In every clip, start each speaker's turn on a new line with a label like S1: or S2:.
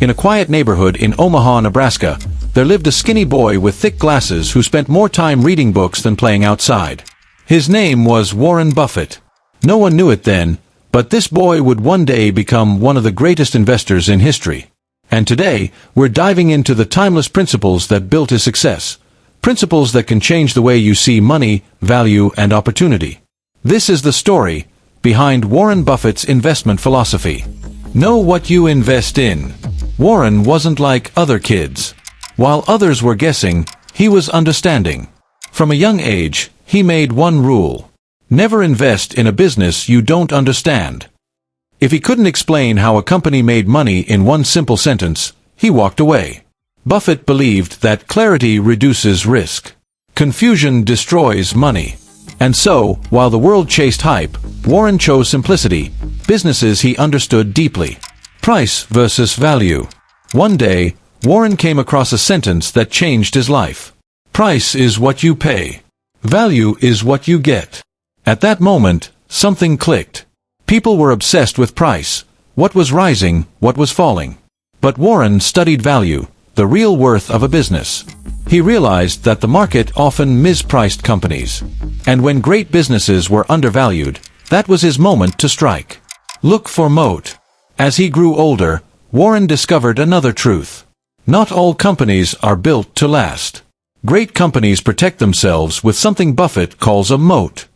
S1: In a quiet neighborhood in Omaha, Nebraska, there lived a skinny boy with thick glasses who spent more time reading books than playing outside. His name was Warren Buffett. No one knew it then, but this boy would one day become one of the greatest investors in history. And today, we're diving into the timeless principles that built his success. Principles that can change the way you see money, value, and opportunity. This is the story behind Warren Buffett's investment philosophy. Know what you invest in. Warren wasn't like other kids. While others were guessing, he was understanding. From a young age, he made one rule. Never invest in a business you don't understand. If he couldn't explain how a company made money in one simple sentence, he walked away. Buffett believed that clarity reduces risk. Confusion destroys money. And so, while the world chased hype, Warren chose simplicity, businesses he understood deeply. Price versus value. One day, Warren came across a sentence that changed his life. Price is what you pay. Value is what you get. At that moment, something clicked. People were obsessed with price, what was rising, what was falling. But Warren studied value, the real worth of a business. He realized that the market often mispriced companies. And when great businesses were undervalued, that was his moment to strike. Look for moat. As he grew older, Warren discovered another truth. Not all companies are built to last. Great companies protect themselves with something Buffett calls a moat.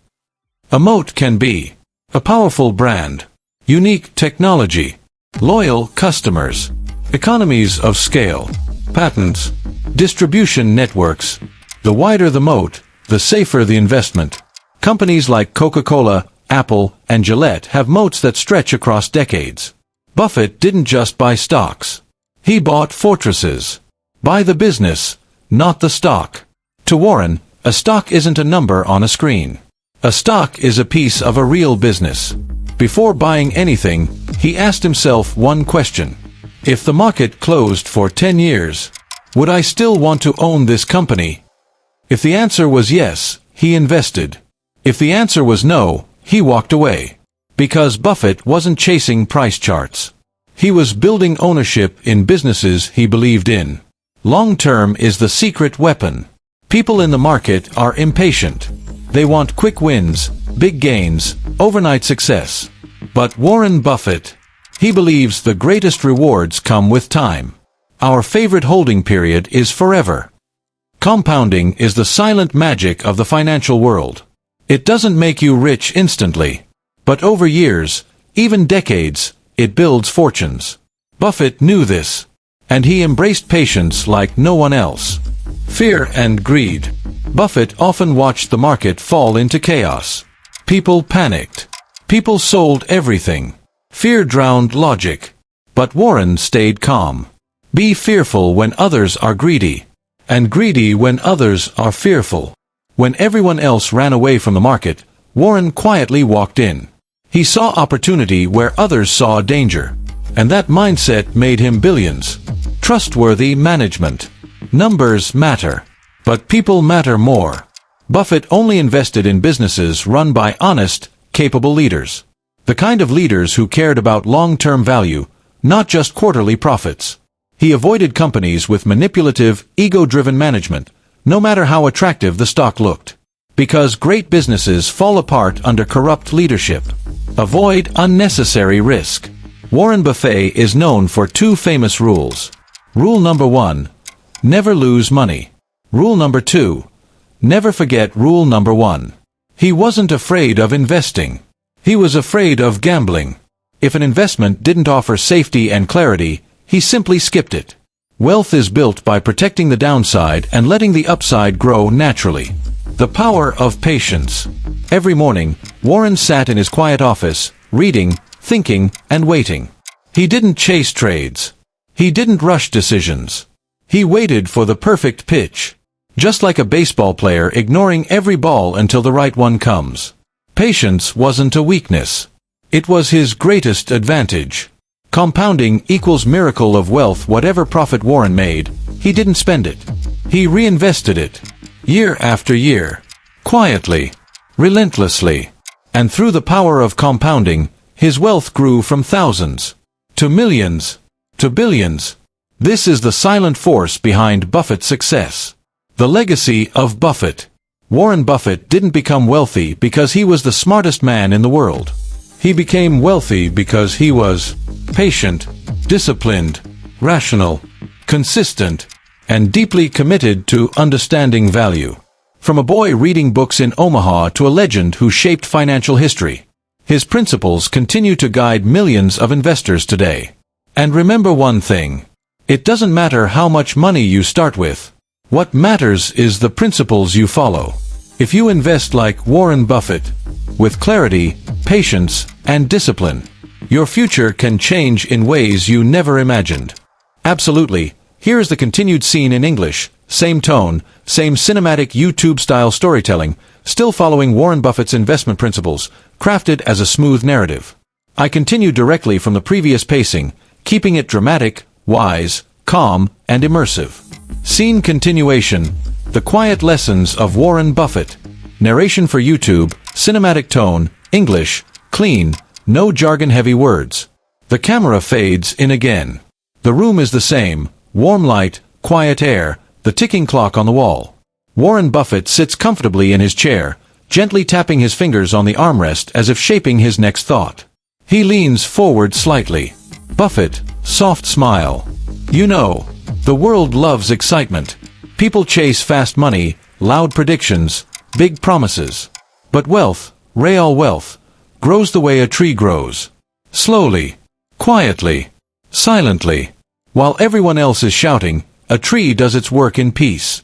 S1: A moat can be a powerful brand, unique technology, loyal customers, economies of scale, patents, distribution networks. The wider the moat, the safer the investment. Companies like Coca-Cola, Apple, and Gillette have moats that stretch across decades. Buffett didn't just buy stocks. He bought fortresses. Buy the business, not the stock. To Warren, a stock isn't a number on a screen. A stock is a piece of a real business. Before buying anything, he asked himself one question. If the market closed for 10 years, would I still want to own this company? If the answer was yes, he invested. If the answer was no, he walked away. Because Buffett wasn't chasing price charts. He was building ownership in businesses he believed in. Long-term is the secret weapon. People in the market are impatient. They want quick wins, big gains, overnight success. But Warren Buffett, he believes the greatest rewards come with time. Our favorite holding period is forever. Compounding is the silent magic of the financial world. It doesn't make you rich instantly. But over years, even decades, it builds fortunes. Buffett knew this. And he embraced patience like no one else. Fear and greed. Buffett often watched the market fall into chaos. People panicked. People sold everything. Fear drowned logic. But Warren stayed calm. Be fearful when others are greedy. And greedy when others are fearful. When everyone else ran away from the market, Warren quietly walked in. He saw opportunity where others saw danger. And that mindset made him billions. Trustworthy management. Numbers matter. But people matter more. Buffett only invested in businesses run by honest, capable leaders. The kind of leaders who cared about long-term value, not just quarterly profits. He avoided companies with manipulative, ego-driven management, no matter how attractive the stock looked. Because great businesses fall apart under corrupt leadership. Avoid unnecessary risk. Warren Buffett is known for two famous rules. Rule number 1. Never lose money. Rule number 2. Never forget rule number 1. He wasn't afraid of investing. He was afraid of gambling. If an investment didn't offer safety and clarity, he simply skipped it. Wealth is built by protecting the downside and letting the upside grow naturally. The power of patience. Every morning, Warren sat in his quiet office, reading, thinking, and waiting. He didn't chase trades. He didn't rush decisions. He waited for the perfect pitch. Just like a baseball player ignoring every ball until the right one comes. Patience wasn't a weakness. It was his greatest advantage. Compounding equals miracle of wealth. Whatever profit Warren made, he didn't spend it. He reinvested it. Year after year. Quietly. Relentlessly. And through the power of compounding, his wealth grew from thousands to millions. to billions. This is the silent force behind Buffett's success. The legacy of Buffett. Warren Buffett didn't become wealthy because he was the smartest man in the world. He became wealthy because he was patient, disciplined, rational, consistent, and deeply committed to understanding value. From a boy reading books in Omaha to a legend who shaped financial history, his principles continue to guide millions of investors today. And remember one thing: it doesn't matter how much money you start with. What matters is the principles you follow. If you invest like Warren Buffett, with clarity, patience, and discipline, your future can change in ways you never imagined. Absolutely. Here is the continued scene in English, same tone, same cinematic YouTube-style storytelling, still following Warren Buffett's investment principles, crafted as a smooth narrative. I continue directly from the previous pacing, keeping it dramatic, wise, calm, and immersive. Scene continuation, The Quiet Lessons of Warren Buffett. Narration for YouTube, cinematic tone, English, clean, no jargon-heavy words. The camera fades in again. The room is the same, warm light, quiet air, the ticking clock on the wall. Warren Buffett sits comfortably in his chair, gently tapping his fingers on the armrest as if shaping his next thought. He leans forward slightly. Buffett, soft smile. You know, the world loves excitement. People chase fast money, loud predictions, big promises. But wealth, real wealth, grows the way a tree grows. Slowly, quietly, silently. While everyone else is shouting, a tree does its work in peace.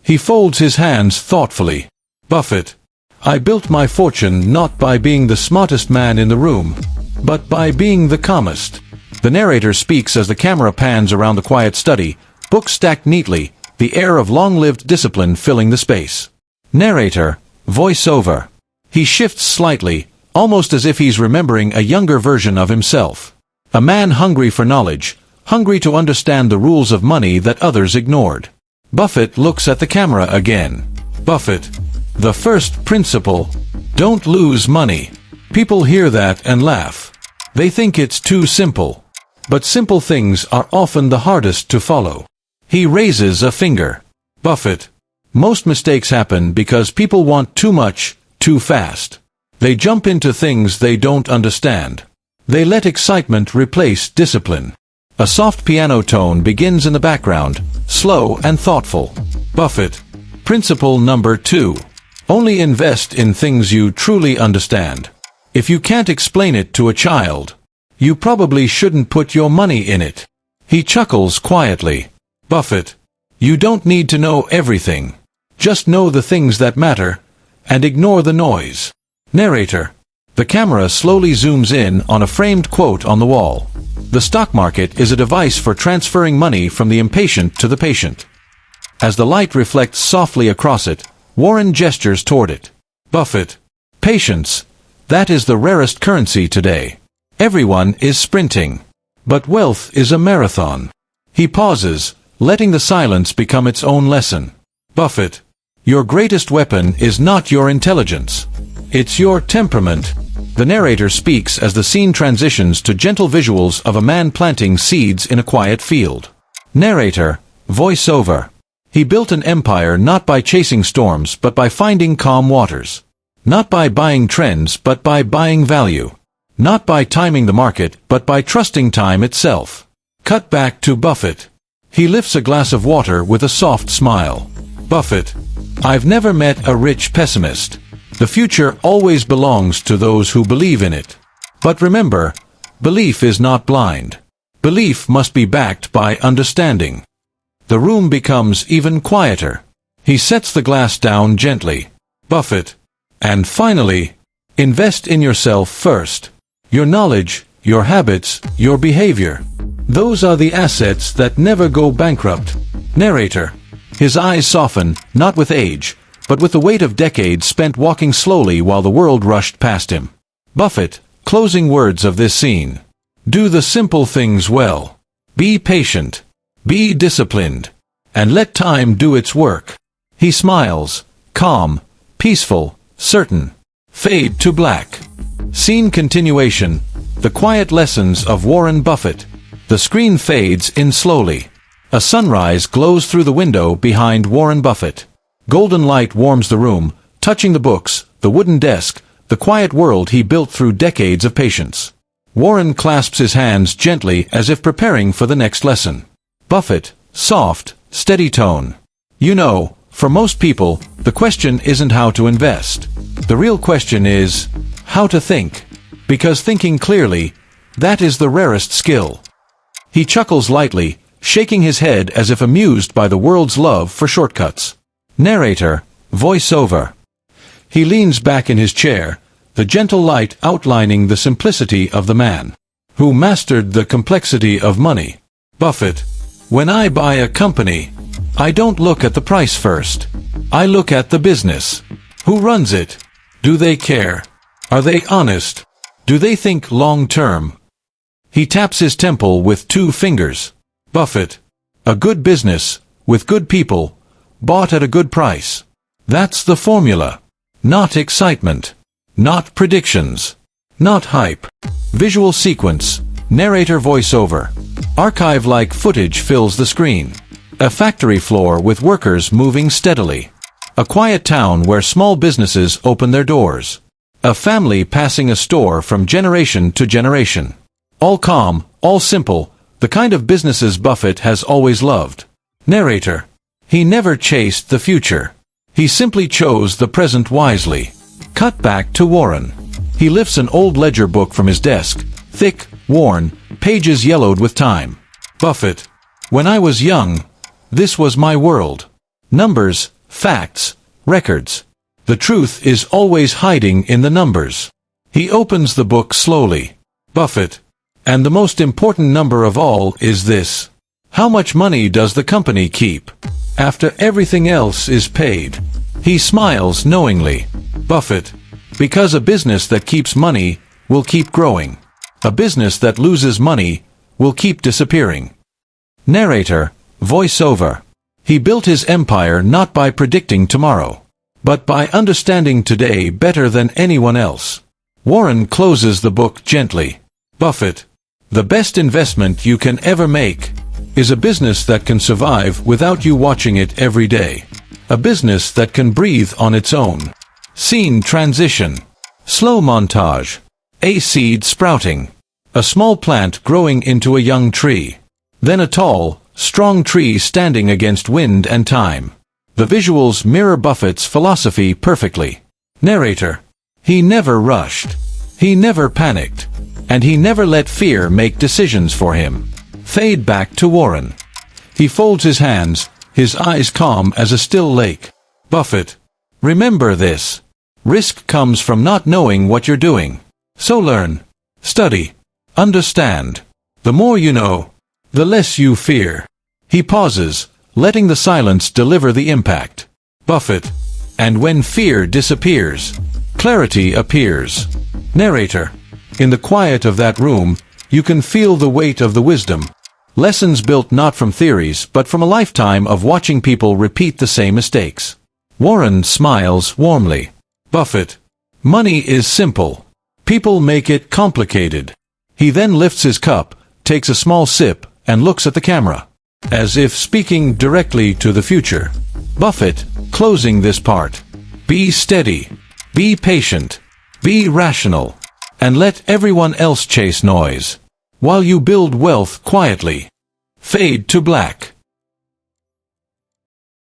S1: He folds his hands thoughtfully. Buffett, I built my fortune not by being the smartest man in the room, but by being the calmest. The narrator speaks as the camera pans around the quiet study, books stacked neatly, the air of long-lived discipline filling the space. Narrator, voice-over. He shifts slightly, almost as if he's remembering a younger version of himself. A man hungry for knowledge, hungry to understand the rules of money that others ignored. Buffett looks at the camera again. Buffett, the first principle, don't lose money. People hear that and laugh. They think it's too simple. But simple things are often the hardest to follow. He raises a finger. Buffett, most mistakes happen because people want too much, too fast. They jump into things they don't understand. They let excitement replace discipline. A soft piano tone begins in the background, slow and thoughtful. Buffett, principle number 2. Only invest in things you truly understand. If you can't explain it to a child, you probably shouldn't put your money in it. He chuckles quietly. Buffett, you don't need to know everything. Just know the things that matter, and ignore the noise. Narrator. The camera slowly zooms in on a framed quote on the wall. The stock market is a device for transferring money from the impatient to the patient. As the light reflects softly across it, Warren gestures toward it. Buffett, patience. That is the rarest currency today. Everyone is sprinting. But wealth is a marathon. He pauses, letting the silence become its own lesson. Buffett, your greatest weapon is not your intelligence. It's your temperament. The narrator speaks as the scene transitions to gentle visuals of a man planting seeds in a quiet field. Narrator, voice-over. He built an empire not by chasing storms but by finding calm waters. Not by buying trends but by buying value. Not by timing the market but by trusting time itself. Cut back to Buffett. He lifts a glass of water with a soft smile. Buffett, I've never met a rich pessimist. The future always belongs to those who believe in it. But remember, belief is not blind. Belief must be backed by understanding. The room becomes even quieter. He sets the glass down gently. Buffett. And finally, invest in yourself first. Your knowledge, your habits, your behavior. Those are the assets that never go bankrupt. Narrator. His eyes soften, not with age, but with the weight of decades spent walking slowly while the world rushed past him. Buffett, closing words of this scene. Do the simple things well. Be patient. Be disciplined. And let time do its work. He smiles, calm, peaceful, certain. Fade to black. Scene continuation. The Quiet Lessons of Warren Buffett. The screen fades in slowly. A sunrise glows through the window behind Warren Buffett. Golden light warms the room, touching the books, the wooden desk, the quiet world he built through decades of patience. Warren clasps his hands gently as if preparing for the next lesson. Buffett, soft, steady tone. You know, for most people, the question isn't how to invest. The real question is, how to think. Because thinking clearly, that is the rarest skill. He chuckles lightly, shaking his head as if amused by the world's love for shortcuts. Narrator, voiceover. He leans back in his chair, the gentle light outlining the simplicity of the man who mastered the complexity of money. Buffett, when I buy a company, I don't look at the price first. I look at the business. Who runs it? Do they care? Are they honest? Do they think long-term? He taps his temple with 2 fingers. Buffett, a good business, with good people, bought at a good price. That's the formula. Not excitement. Not predictions. Not hype. Visual sequence. Narrator voiceover. Archive-like footage fills the screen. A factory floor with workers moving steadily. A quiet town where small businesses open their doors. A family passing a store from generation to generation. All calm, all simple, the kind of businesses Buffett has always loved. Narrator. He never chased the future. He simply chose the present wisely. Cut back to Warren. He lifts an old ledger book from his desk, thick, worn, pages yellowed with time. Buffett. When I was young, this was my world. Numbers, facts, records. The truth is always hiding in the numbers. He opens the book slowly. Buffett. And the most important number of all is this. How much money does the company keep? After everything else is paid. He smiles knowingly. Buffett. Because a business that keeps money will keep growing. A business that loses money will keep disappearing. Narrator, voiceover. He built his empire not by predicting tomorrow, but by understanding today better than anyone else. Warren closes the book gently. Buffett. The best investment you can ever make is a business that can survive without you watching it every day. A business that can breathe on its own. Scene transition. Slow montage. A seed sprouting. A small plant growing into a young tree. Then a tall, strong tree standing against wind and time. The visuals mirror Buffett's philosophy perfectly. Narrator. He never rushed. He never panicked. And he never let fear make decisions for him. Fade back to Warren. He folds his hands, his eyes calm as a still lake. Buffett. Remember this. Risk comes from not knowing what you're doing. So learn. Study. Understand. The more you know, the less you fear. He pauses, letting the silence deliver the impact. Buffett. And when fear disappears, clarity appears. Narrator. In the quiet of that room, you can feel the weight of the wisdom. Lessons built not from theories, but from a lifetime of watching people repeat the same mistakes. Warren smiles warmly. Buffett. Money is simple. People make it complicated. He then lifts his cup, takes a small sip, and looks at the camera, as if speaking directly to the future. Buffett, closing this part. Be steady. Be patient. Be rational. And let everyone else chase noise, while you build wealth quietly. Fade to black.